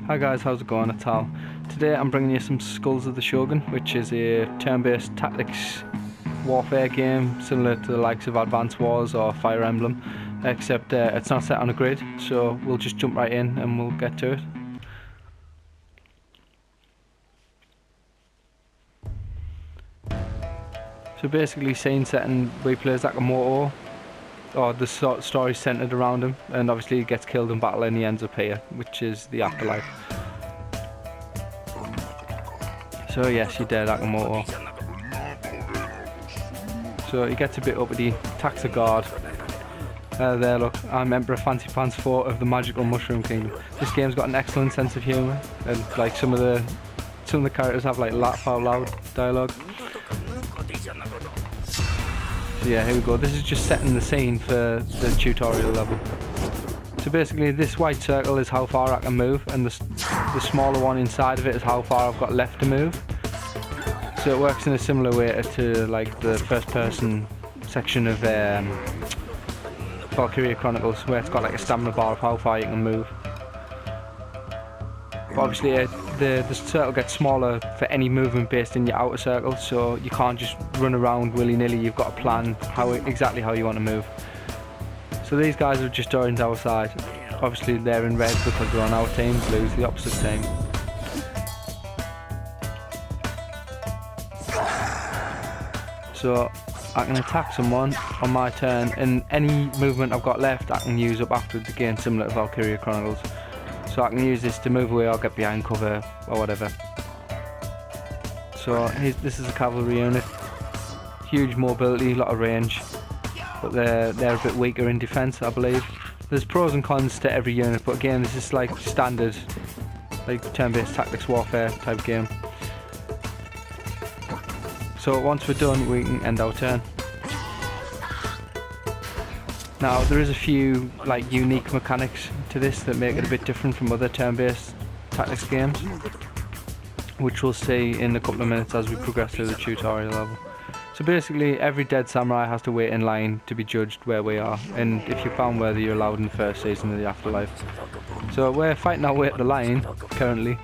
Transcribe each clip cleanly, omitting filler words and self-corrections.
Hi guys, how's it going? It's Hal. Today I'm bringing you some Skulls of the Shogun, which is a turn-based tactics warfare game similar to the likes of Advance Wars or Fire Emblem, except it's not set on a grid, so we'll just jump right in and we'll get to it. So basically, scene setting, we play as Nakamoto, or the story centered around him, and obviously he gets killed in battle and he ends up here, which is the afterlife. So yes, you're dead, Nakamoto. So he gets a bit uppity, attacks the guard. There, look, I'm Emperor Fancy Pants 4 of the Magical Mushroom Kingdom. This game's got an excellent sense of humour, and like some of the characters have like laugh out loud dialogue. So yeah, here we go. This is just setting the scene for the tutorial level. So basically, this white circle is how far I can move, and the smaller one inside of it is how far I've got left to move. So it works in a similar way to like the first-person section of Valkyria Chronicles, where it's got like a stamina bar of how far you can move. But obviously, the circle gets smaller for any movement based in your outer circle, so you can't just run around willy-nilly. You've got to plan exactly how you want to move. So these guys are just joined our side. Obviously they're in red because they're on our team, blue's the opposite team. So I can attack someone on my turn, and any movement I've got left I can use up afterwards, again similar to Valkyria Chronicles. So I can use this to move away or get behind cover or whatever. So this is a cavalry unit. Huge mobility, a lot of range, but they're a bit weaker in defense, I believe. There's pros and cons to every unit, but again this is like standard, like turn-based tactics warfare type game. So once we're done, we can end our turn. Now there is a few like unique mechanics to this that make it a bit different from other turn-based tactics games, which we'll see in a couple of minutes as we progress through the tutorial level. So basically, every dead samurai has to wait in line to be judged where we are, and if you're found worthy, you're allowed in the first season of the Afterlife. So we're fighting our way up the line currently.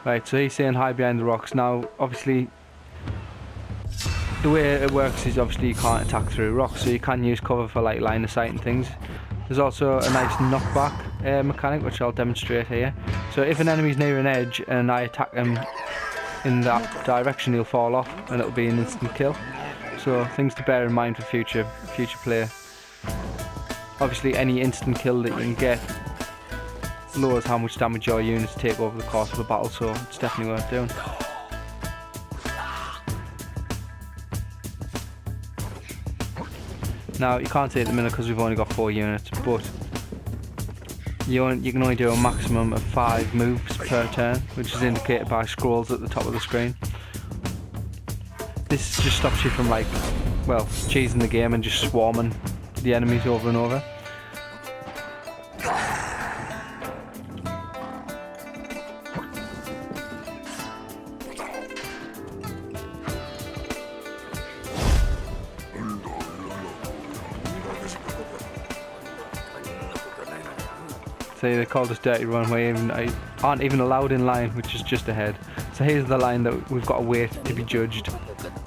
Right, so he's saying hide behind the rocks. Now, obviously, the way it works is obviously you can't attack through rocks, so you can use cover for like line of sight and things. There's also a nice knockback mechanic, which I'll demonstrate here. So if an enemy's near an edge and I attack him in that direction, he'll fall off and it'll be an instant kill. So things to bear in mind for future play. Obviously any instant kill that you can get lowers how much damage your units take over the course of a battle, so it's definitely worth doing. Now you can't see at the minute because we've only got 4 units, but you can only do a maximum of 5 moves per turn, which is indicated by scrolls at the top of the screen. This just stops you from like, well, cheesing the game and just swarming the enemies over and over. They called us dirty run. We aren't even allowed in line, which is just ahead. So here's the line that we've got to wait to be judged.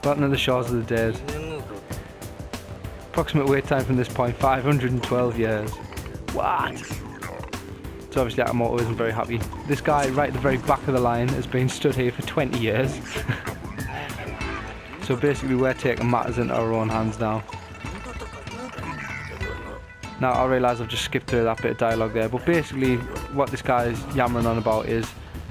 Bottom of the shores of the dead. Approximate wait time from this point, 512 years. What? So obviously Nakamoto isn't very happy. This guy right at the very back of the line has been stood here for 20 years. So basically we're taking matters into our own hands now. Now I realise I've just skipped through that bit of dialogue there, but basically what this guy is yammering on about is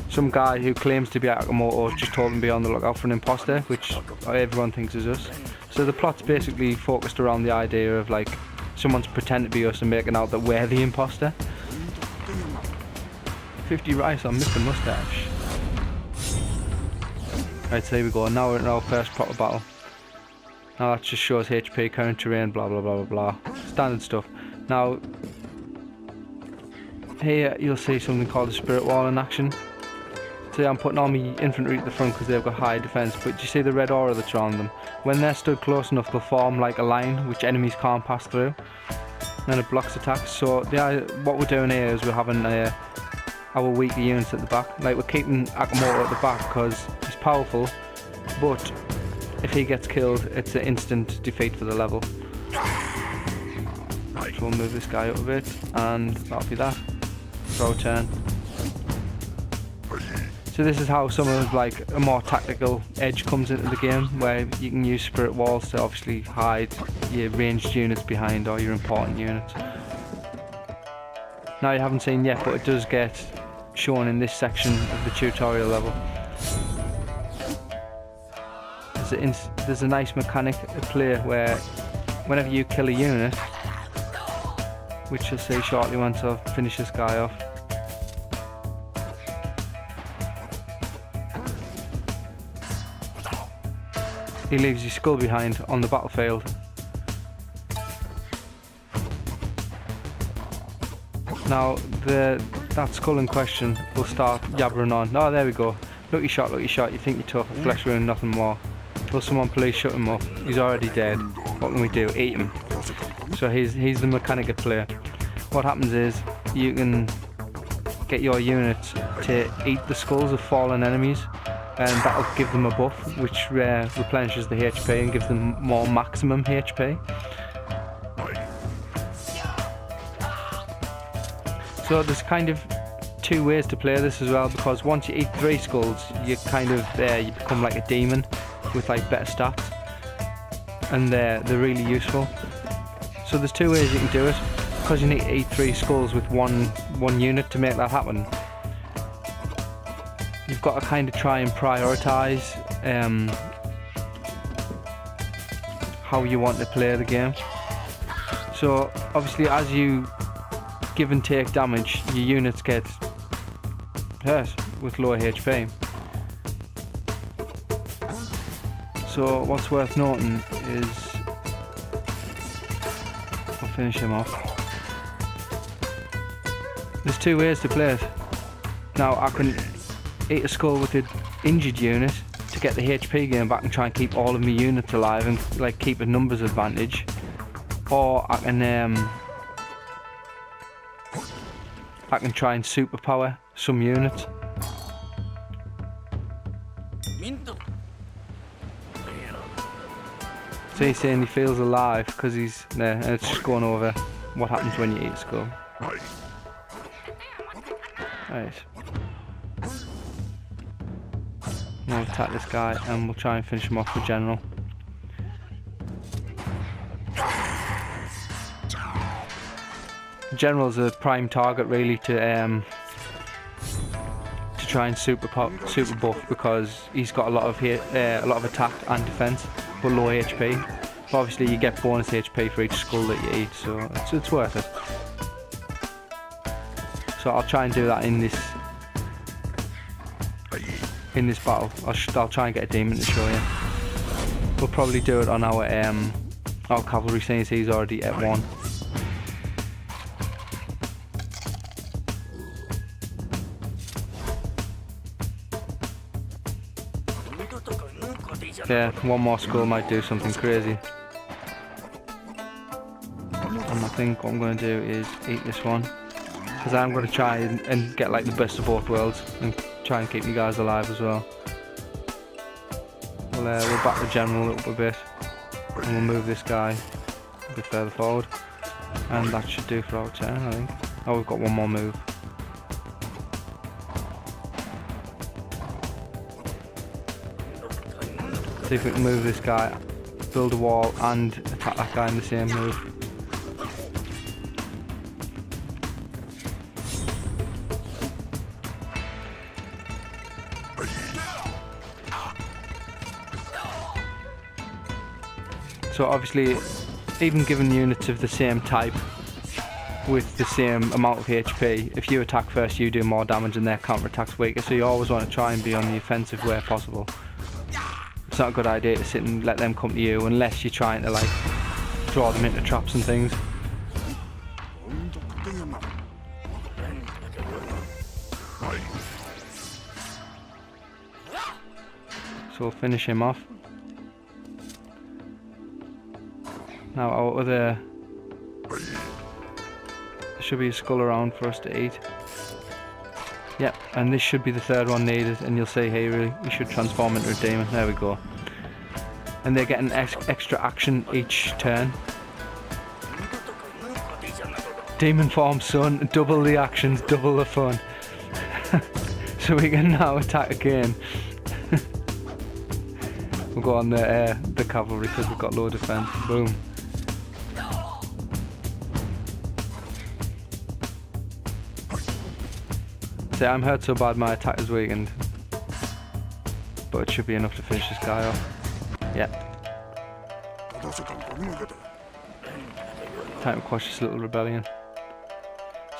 some guy who claims to be Nakamoto just told him to be on the lookout for an imposter, which everyone thinks is us. So the plot's basically focused around the idea of like someone's pretending to be us and making out that we're the imposter. 50 rice on Mr. Mustache. Right, so here we go, now we're in our first proper battle. Now that just shows HP, current terrain, blah blah blah blah blah, standard stuff. Now, here you'll see something called a spirit wall in action. So I'm putting all my infantry at the front because they've got high defence, but you see the red aura that's around them? When they're stood close enough, they'll form like a line which enemies can't pass through, and then it blocks attacks. So what we're doing here is we're having our weaker units at the back. Like, we're keeping Akamoto at the back because he's powerful, but if he gets killed, it's an instant defeat for the level. So we'll move this guy up a bit, and that'll be that. Throw turn. So this is how some of like a more tactical edge comes into the game, where you can use spirit walls to obviously hide your ranged units behind, or your important units. Now, you haven't seen yet, but it does get shown in this section of the tutorial level. There's a nice mechanic at play where whenever you kill a unit, which you'll see shortly once I finish this guy off, he leaves his skull behind on the battlefield. Now that skull in question will start yabbering on. Oh, there we go. Lucky shot, lucky shot. You think you're tough, flesh wound, nothing more. Will someone please shut him up? He's already dead. What can we do? Eat him. So he's the mechanic at play. What happens is you can get your units to eat the skulls of fallen enemies, and that'll give them a buff which replenishes the HP and gives them more maximum HP. So there's kind of two ways to play this as well, because once you eat 3 skulls, you kind of you become like a demon with like better stats, and they're really useful. So there's 2 ways you can do it, because you need to eat 3 skulls with one unit to make that happen. You've got to kind of try and prioritise how you want to play the game. So obviously, as you give and take damage, your units get hurt with lower HP. So what's worth noting is, I'll finish him off. There's 2 ways to play it. Now, I can eat a skull with an injured unit to get the HP gain back and try and keep all of my units alive and like keep a numbers advantage, or I can try and superpower some units. So he's saying he feels alive because he's there, and it's just going over what happens when you eat a skull. Right. We'll attack this guy and we'll try and finish him off with General. General's a prime target really to try and super buff, because he's got a lot of attack and defense but low HP. But obviously you get bonus HP for each skull that you eat, so it's worth it. So I'll try and do that in this battle. I'll try and get a demon to show you. We'll probably do it on our cavalry, since he's already at 1. Yeah, 1 more skull might do something crazy. And I think what I'm going to do is eat this one, because I'm going to try and get like the best of both worlds and try and keep you guys alive as well. We'll back the General up a bit, and we'll move this guy a bit further forward, and that should do for our turn, I think. Oh, we've got 1 more move. See if we can move this guy, build a wall, and attack that guy in the same move. So obviously, even given units of the same type with the same amount of HP, if you attack first, you do more damage and their counter attack's weaker, so you always want to try and be on the offensive where possible. It's not a good idea to sit and let them come to you unless you're trying to like draw them into traps and things. So we'll finish him off. Now our other... There should be a skull around for us to eat. Yep, and this should be the third one needed, and you'll see here you should transform into a demon. There we go. And they're getting extra action each turn. Demon form, son, double the actions, double the fun. So we can now attack again. We'll go on the cavalry because we've got low defense. Boom. See, I'm hurt so bad my attack is weakened. But it should be enough to finish this guy off. Yeah. Time to quash this little rebellion.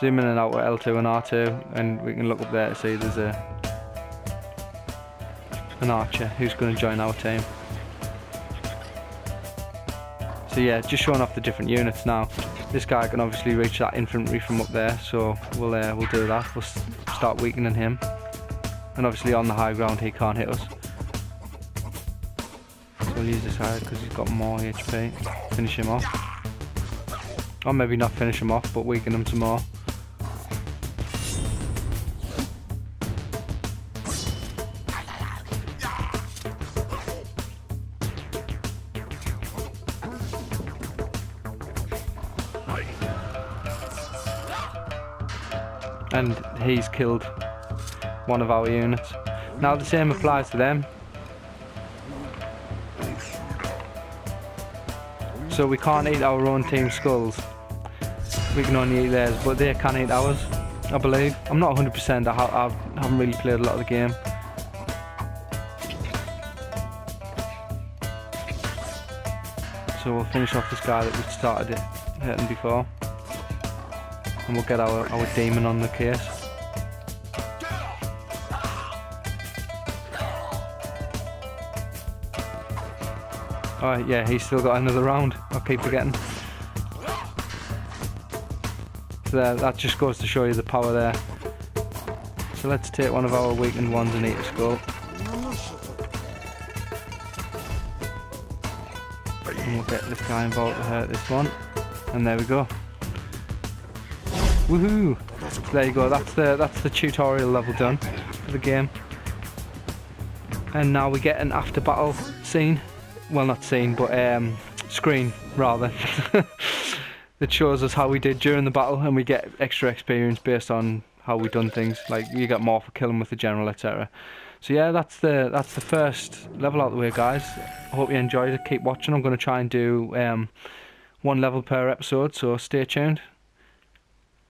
Zoom in and out with L2 and R2, and we can look up there to see there's an archer who's going to join our team. So yeah, just showing off the different units now. This guy can obviously reach that infantry from up there, so we'll do that. We'll start weakening him, and obviously on the high ground he can't hit us. So we'll use this guy because he's got more HP. Finish him off, or maybe not finish him off, but weaken him some more. And he's killed one of our units. Now the same applies to them. So we can't eat our own team skulls. We can only eat theirs, but they can eat ours, I believe. I'm not 100%, I haven't really played a lot of the game. So we'll finish off this guy that we started hitting before. And we'll get our demon on the case. Alright, yeah, he's still got another round. I'll keep forgetting. So there, that just goes to show you the power there. So let's take one of our weakened ones and eat a skull. And we'll get this guy involved to hurt this one. And there we go. Woohoo! So there you go, that's the tutorial level done for the game. And now we get an after battle scene. Well, not scene, but screen rather. That shows us how we did during the battle, and we get extra experience based on how we done things. Like you get more for killing with the general, etc. So yeah, that's the first level out the way, guys. I hope you enjoyed it. Keep watching. I'm going to try and do one level per episode, so stay tuned.